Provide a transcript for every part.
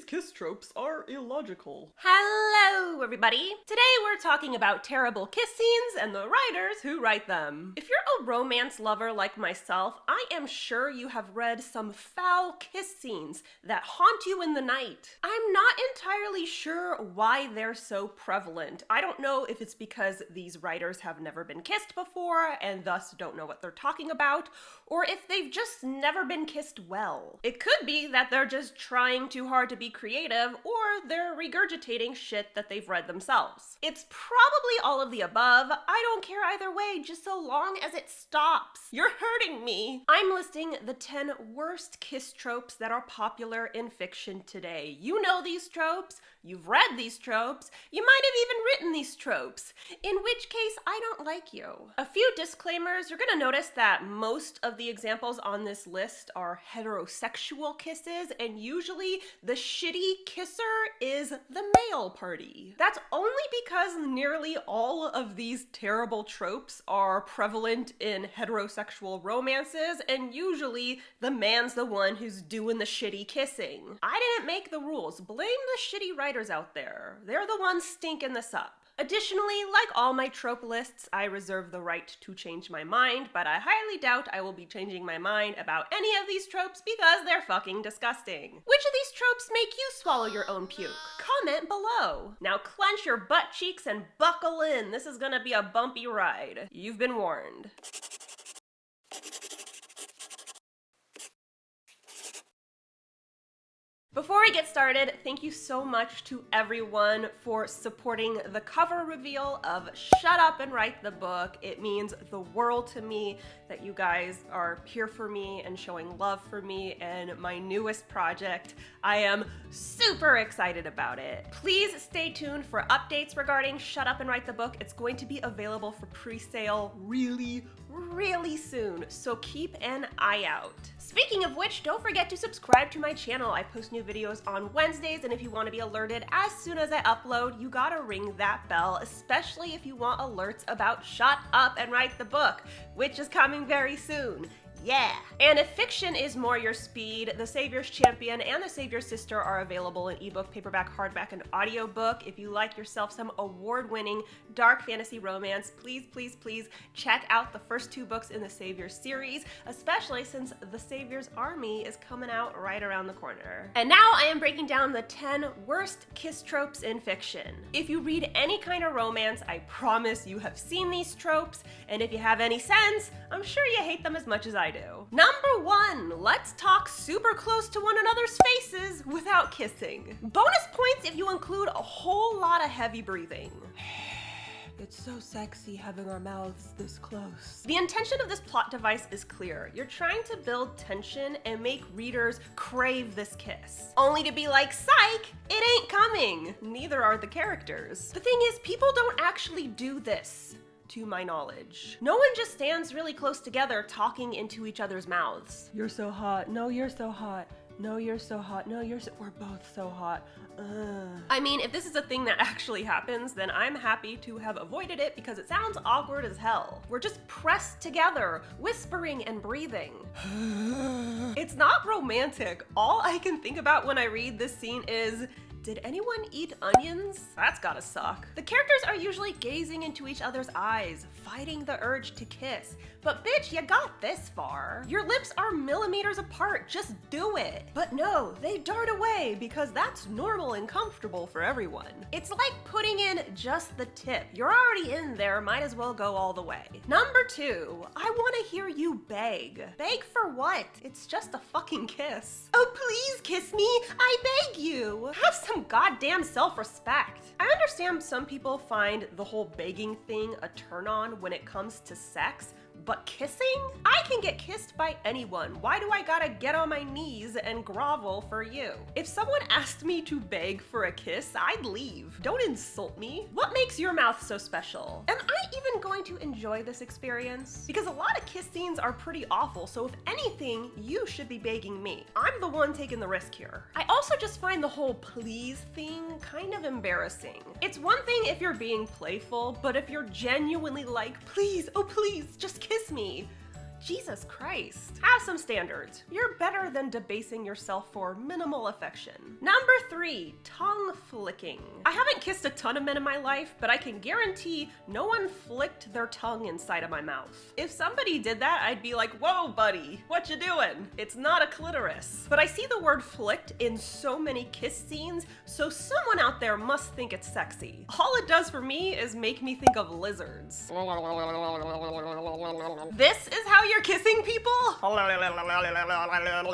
kiss tropes are illogical. Hello, everybody! Today we're talking about terrible kiss scenes and the writers who write them. If you're a romance lover like myself, I am sure you have read some foul kiss scenes that haunt you in the night. I'm not entirely sure why they're so prevalent. I don't know if it's because these writers have never been kissed before and thus don't know what they're talking about, or if they've just never been kissed well. It could be that they're just trying too hard to be creative, or they're regurgitating shit that they've read themselves. It's probably all of the above. I don't care either way, just so long as it stops. You're hurting me. I'm listing the 10 worst kiss tropes that are popular in fiction today. You know these tropes, you've read these tropes, you might have even written these tropes, in which case I don't like you. A few disclaimers. You're gonna notice that most of the examples on this list are heterosexual kisses, and usually the shitty kisser is the male party. That's only because nearly all of these terrible tropes are prevalent in heterosexual romances, and usually the man's the one who's doing the shitty kissing. I didn't make the rules. Blame the shitty writers out there. They're the ones stinking this up. Additionally, like all my trope lists, I reserve the right to change my mind, but I highly doubt I will be changing my mind about any of these tropes because they're fucking disgusting. Which of these tropes make you swallow your own puke? Comment below. Now clench your butt cheeks and buckle in. This is gonna be a bumpy ride. You've been warned. Before we get started, thank you so much to everyone for supporting the cover reveal of Shut Up and Write the Book. It means the world to me that you guys are here for me and showing love for me and my newest project. I am super excited about it. Please stay tuned for updates regarding Shut Up and Write the Book. It's going to be available for pre-sale really soon, so keep an eye out. Speaking of which, don't forget to subscribe to my channel. I post new videos on Wednesdays, and if you want to be alerted as soon as I upload, you gotta ring that bell, especially if you want alerts about Shut Up and Write the Book, which is coming very soon. Yeah! And if fiction is more your speed, The Savior's Champion and The Savior's Sister are available in ebook, paperback, hardback, and audiobook. If you like yourself some award-winning dark fantasy romance, please check out the first 2 books in the Savior's series, especially since The Savior's Army is coming out right around the corner. And now I am breaking down the 10 worst kiss tropes in fiction. If you read any kind of romance, I promise you have seen these tropes, and if you have any sense, I'm sure you hate them as much as I do. Number 1, let's talk super close to one another's faces without kissing. Bonus points if you include a whole lot of heavy breathing. It's so sexy having our mouths this close. The intention of this plot device is clear. You're trying to build tension and make readers crave this kiss. Only to be like, psych, it ain't coming. Neither are the characters. The thing is, people don't actually do this, to my knowledge. No one just stands really close together talking into each other's mouths. You're so hot. No, you're so hot. No, you're so hot. No, we're both so hot. I mean, if this is a thing that actually happens, then I'm happy to have avoided it because it sounds awkward as hell. We're just pressed together, whispering and breathing. It's not romantic. All I can think about when I read this scene is, did anyone eat onions? That's gotta suck. The characters are usually gazing into each other's eyes, fighting the urge to kiss. But bitch, you got this far. Your lips are millimeters apart, just do it. But no, they dart away because that's normal and comfortable for everyone. It's like putting in just the tip. You're already in there, might as well go all the way. Number 2, I wanna hear you beg. Beg for what? It's just a fucking kiss. Oh, please kiss me, I beg you. Have some goddamn self-respect. I understand some people find the whole begging thing a turn on when it comes to sex, but kissing? I can get kissed by anyone. Why do I gotta get on my knees and grovel for you? If someone asked me to beg for a kiss, I'd leave. Don't insult me. What makes your mouth so special? Am I even going to enjoy this experience? Because a lot of kiss scenes are pretty awful, so if anything, you should be begging me. I'm the one taking the risk here. I also just find the whole please thing kind of embarrassing. It's one thing if you're being playful, but if you're genuinely like, please, oh please, just kiss me, Jesus Christ. Have some standards. You're better than debasing yourself for minimal affection. Number 3, tongue flicking. I haven't kissed a ton of men in my life, but I can guarantee no one flicked their tongue inside of my mouth. If somebody did that, I'd be like, whoa, buddy, what you doing? It's not a clitoris. But I see the word flicked in so many kiss scenes, so someone out there must think it's sexy. All it does for me is make me think of lizards. This is how you're kissing people?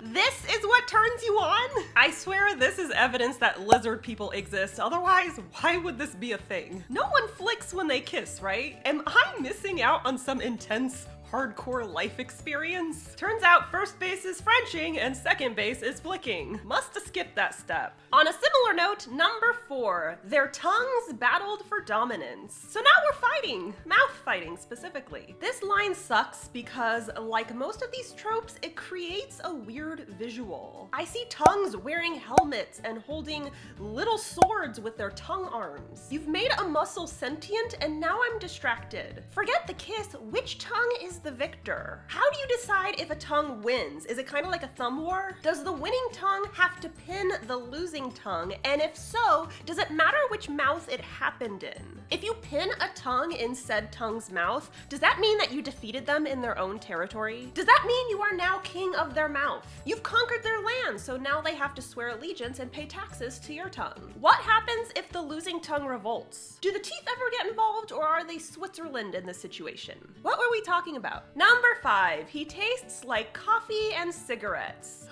This is what turns you on? I swear this is evidence that lizard people exist, otherwise why would this be a thing? No one flicks when they kiss, right? Am I missing out on some intense hardcore life experience? Turns out first base is Frenching and second base is flicking. Must have skipped that step. On a similar note, number 4, their tongues battled for dominance. So now we're fighting, mouth fighting specifically. This line sucks because, like most of these tropes, it creates a weird visual. I see tongues wearing helmets and holding little swords with their tongue arms. You've made a muscle sentient and now I'm distracted. Forget the kiss, which tongue is the victor? How do you decide if a tongue wins? Is it kind of like a thumb war? Does the winning tongue have to pin the losing tongue? And if so, does it matter which mouth it happened in? If you pin a tongue in said tongue's mouth, does that mean that you defeated them in their own territory? Does that mean you are now king of their mouth? You've conquered their land, so now they have to swear allegiance and pay taxes to your tongue. What happens if the losing tongue revolts? Do the teeth ever get involved, or are they Switzerland in this situation? What were we talking about? Number 5, he tastes like coffee and cigarettes.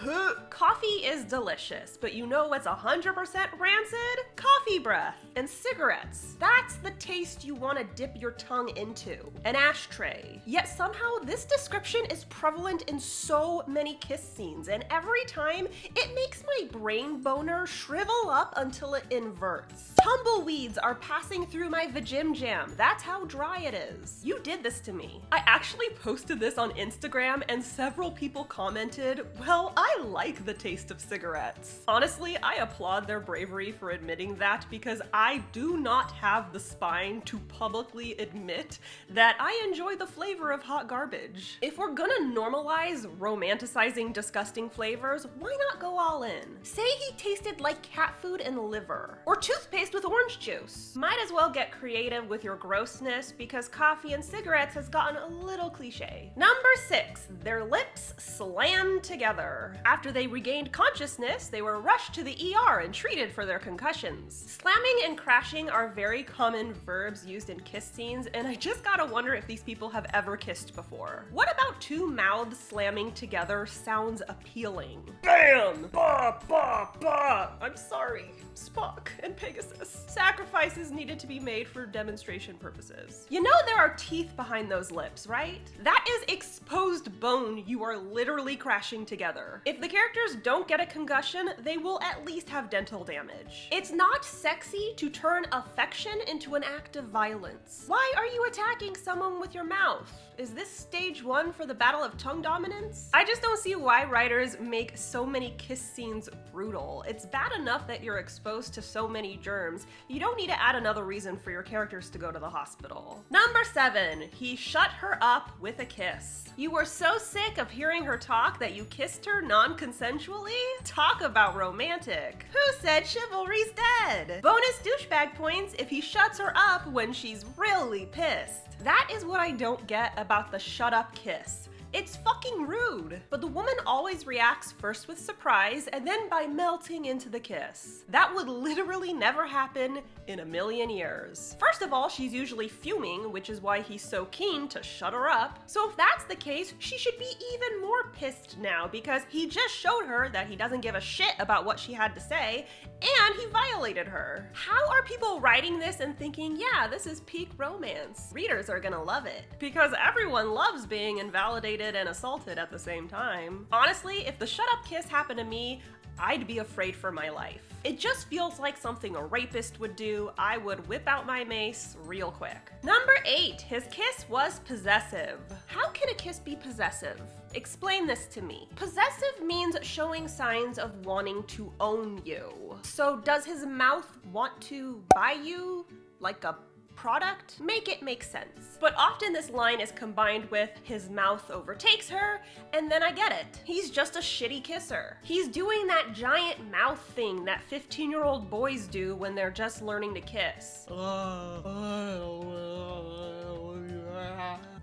Coffee is delicious, but you know what's 100% rancid? Coffee breath and cigarettes. That's the taste you want to dip your tongue into. An ashtray. Yet somehow this description is prevalent in so many kiss scenes, and every time it makes my brain boner shrivel up until it inverts. Tumbleweeds are passing through my vajim jam. That's how dry it is. You did this to me. I actually posted this on Instagram and several people commented, well, I like the taste of cigarettes. Honestly, I applaud their bravery for admitting that because I do not have the spine to publicly admit that I enjoy the flavor of hot garbage. If we're gonna normalize romanticizing disgusting flavors, why not go all in? Say he tasted like cat food and liver, or toothpaste with orange juice. Might as well get creative with your grossness because coffee and cigarettes has gotten a little cliche. Number 6, their lips slammed together. After they regained consciousness, they were rushed to the ER and treated for their concussions. Slamming and crashing are very common verbs used in kiss scenes, and I just gotta wonder if these people have ever kissed before. What about two mouths slamming together sounds appealing? Bam! Ba, ba, ba! I'm sorry, Spock and Pegasus. Sacrifices needed to be made for demonstration purposes. You know there are teeth behind those lips, right? That is exposed bone you are literally crashing together. If the characters don't get a concussion, they will at least have dental damage. It's not sexy to turn affection into an act of violence. Why are you attacking someone with your mouth? Is this stage 1 for the battle of tongue dominance? I just don't see why writers make so many kiss scenes brutal. It's bad enough that you're exposed to so many germs. You don't need to add another reason for your characters to go to the hospital. Number 7, he shut her up with a kiss. You were so sick of hearing her talk that you kissed her non-consensually? Talk about romantic. Who said chivalry's dead? Bonus douchebag points if he shuts her up when she's really pissed. That is what I don't get about the shut up kiss. It's fucking rude. But the woman always reacts first with surprise and then by melting into the kiss. That would literally never happen in a million years. First of all, she's usually fuming, which is why he's so keen to shut her up. So if that's the case, she should be even more pissed now because he just showed her that he doesn't give a shit about what she had to say and he violated her. How are people writing this and thinking, yeah, this is peak romance? Readers are gonna love it because everyone loves being invalidated and assaulted at the same time. Honestly, if the shut up kiss happened to me, I'd be afraid for my life. It just feels like something a rapist would do. I would whip out my mace real quick. Number 8, his kiss was possessive. How can a kiss be possessive? Explain this to me. Possessive means showing signs of wanting to own you. So does his mouth want to buy you like a product, make it make sense. But often this line is combined with his mouth overtakes her, and then I get it. He's just a shitty kisser. He's doing that giant mouth thing that 15-year-old boys do when they're just learning to kiss.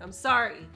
I'm sorry,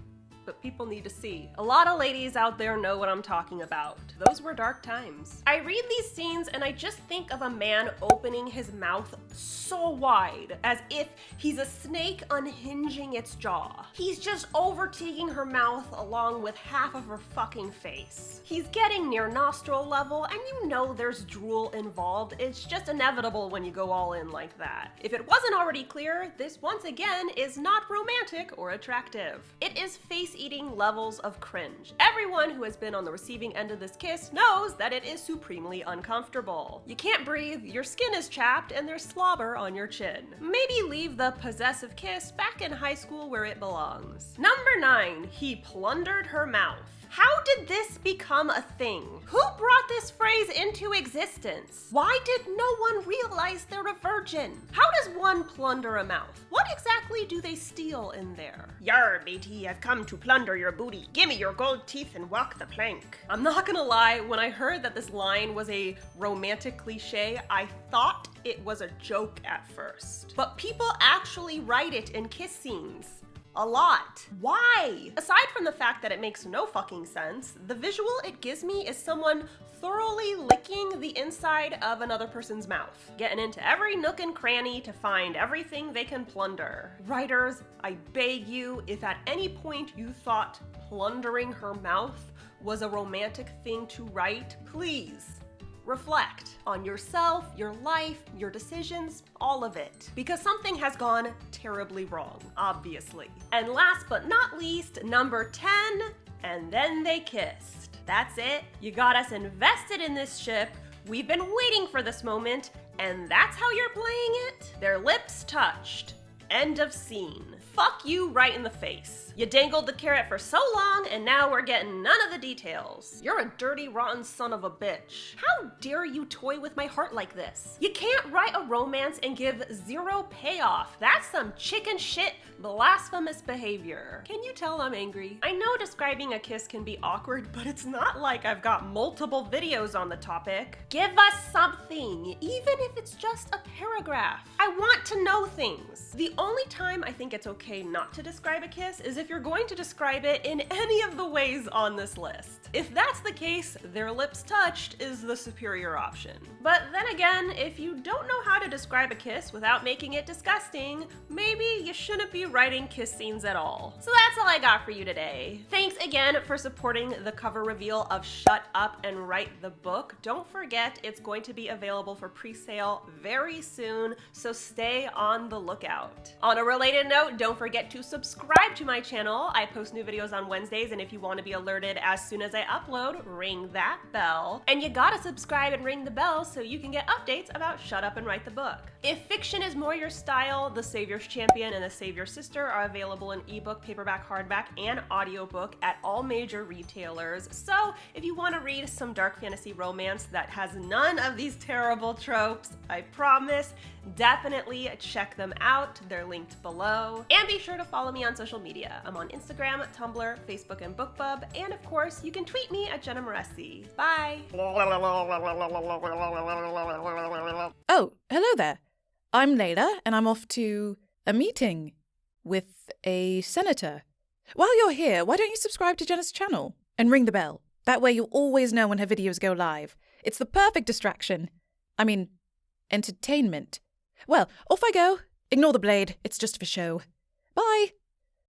but people need to see. A lot of ladies out there know what I'm talking about. Those were dark times. I read these scenes and I just think of a man opening his mouth so wide, as if he's a snake unhinging its jaw. He's just overtaking her mouth along with half of her fucking face. He's getting near nostril level, and you know there's drool involved. It's just inevitable when you go all in like that. If it wasn't already clear, this once again is not romantic or attractive. It is face-eating levels of cringe. Everyone who has been on the receiving end of this kiss knows that it is supremely uncomfortable. You can't breathe, your skin is chapped, and there's slobber on your chin. Maybe leave the possessive kiss back in high school where it belongs. Number 9, he plundered her mouth. How did this become a thing? Who brought this phrase into existence? Why did no one realize they're a virgin? How does one plunder a mouth? What exactly do they steal in there? Yar, matey, I've come to plunder your booty. Gimme your gold teeth and walk the plank. I'm not gonna lie, when I heard that this line was a romantic cliche, I thought it was a joke at first. But people actually write it in kiss scenes. A lot. Why? Aside from the fact that it makes no fucking sense, the visual it gives me is someone thoroughly licking the inside of another person's mouth, getting into every nook and cranny to find everything they can plunder. Writers, I beg you, if at any point you thought plundering her mouth was a romantic thing to write, please reflect on yourself, your life, your decisions, all of it. Because something has gone terribly wrong, obviously. And last but not least, number 10, and then they kissed. That's it. You got us invested in this ship. We've been waiting for this moment, and that's how you're playing it? Their lips touched. End of scene. Fuck you right in the face. You dangled the carrot for so long, and now we're getting none of the details. You're a dirty, rotten son of a bitch. How dare you toy with my heart like this? You can't write a romance and give zero payoff. That's some chicken shit, blasphemous behavior. Can you tell I'm angry? I know describing a kiss can be awkward, but it's not like I've got multiple videos on the topic. Give us something, even if it's just a paragraph. I want to know things. The only time I think it's okay not to describe a kiss is if you're going to describe it in any of the ways on this list. If that's the case, their lips touched is the superior option. But then again, if you don't know how to describe a kiss without making it disgusting, maybe you shouldn't be writing kiss scenes at all. So that's all I got for you today. Thanks again for supporting the cover reveal of Shut Up and Write the book. Don't forget, it's going to be available for pre-sale very soon, so stay on the lookout. On a related note, don't forget to subscribe to my channel. I post new videos on Wednesdays, and if you want to be alerted as soon as I upload, ring that bell. And you gotta subscribe and ring the bell so you can get updates about Shut Up and Write the book. If fiction is more your style, The Savior's Champion and The Savior's Sister are available in ebook, paperback, hardback, and audiobook at all major retailers. So if you want to read some dark fantasy romance that has none of these terrible tropes, I promise, definitely check them out. They're linked below. And be sure to follow me on social media. I'm on Instagram, Tumblr, Facebook, and BookBub. And of course, you can tweet me at Jenna Moreci. Bye! Oh, hello there. I'm Layla, and I'm off to a meeting with a senator. While you're here, why don't you subscribe to Jenna's channel and ring the bell? That way you'll always know when her videos go live. It's the perfect distraction. I mean, entertainment. Well, off I go. Ignore the blade. It's just for show. Bye!